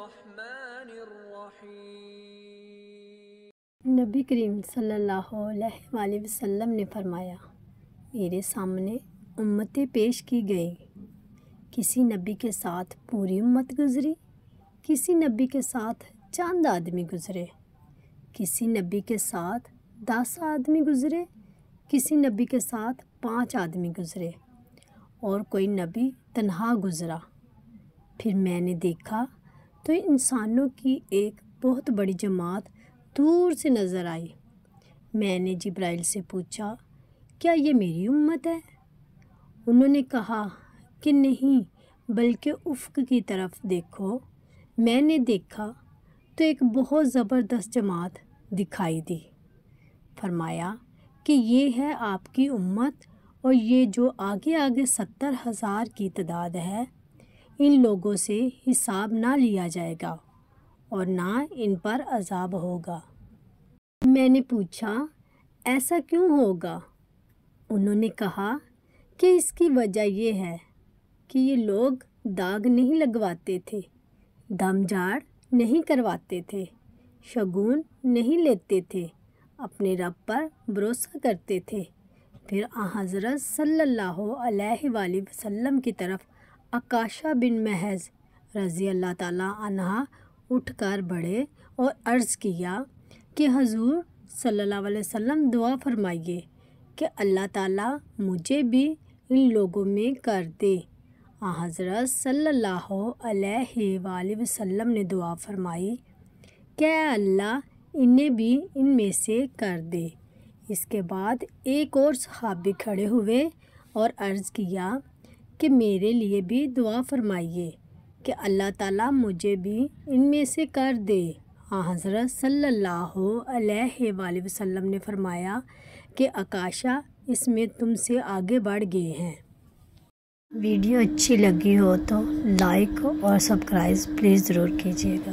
الرحمن الرحیم۔ نبی کریم صلی اللہ علیہ وآلہ وسلم نے فرمایا، میرے سامنے امتیں پیش کی گئیں، کسی نبی کے ساتھ پوری امت گزری، کسی نبی کے ساتھ چند آدمی گزرے، کسی نبی کے ساتھ 10 آدمی گزرے، کسی نبی کے ساتھ 5 آدمی گزرے، اور کوئی نبی تنہا گزرا۔ پھر میں نے دیکھا تو انسانوں کی ایک بہت بڑی جماعت دور سے نظر آئی۔ میں نے جبرائیل سے پوچھا، کیا یہ میری امت ہے؟ انہوں نے کہا کہ نہیں، بلکہ افق کی طرف دیکھو۔ میں نے دیکھا تو ایک بہت زبردست جماعت دکھائی دی۔ فرمایا کہ یہ ہے آپ کی امت، اور یہ جو آگے آگے 70,000 کی تعداد ہے، ان لوگوں سے حساب نہ لیا جائے گا اور نہ ان پر عذاب ہوگا۔ میں نے پوچھا، ایسا کیوں ہوگا؟ انہوں نے کہا کہ اس کی وجہ یہ ہے کہ یہ لوگ داغ نہیں لگواتے تھے، دم جھاڑ نہیں کرواتے تھے، شگون نہیں لیتے تھے، اپنے رب پر بھروسہ کرتے تھے۔ پھر حضرت صلی اللہ علیہ وآلہ وسلم کی طرف عکاشہ بن محض رضی اللہ تعالیٰ عنہ اٹھ کر بڑھے اور عرض کیا کہ حضور صلی اللہ علیہ وسلم دعا فرمائیے کہ اللہ تعالیٰ مجھے بھی ان لوگوں میں کر دے۔ حضرت صلی اللہ علیہ وآلہ وسلم نے دعا فرمائی کہ اے اللہ انہیں بھی ان میں سے کر دے۔ اس کے بعد ایک اور صحابی کھڑے ہوئے اور عرض کیا کہ میرے لیے بھی دعا فرمائیے کہ اللہ تعالیٰ مجھے بھی ان میں سے کر دے۔ حضرت صلی اللہ علیہ وآلہ وسلم نے فرمایا کہ عکاشہ اس میں تم سے آگے بڑھ گئے ہیں۔ ویڈیو اچھی لگی ہو تو لائک اور سبسکرائب پلیز ضرور کیجیے گا۔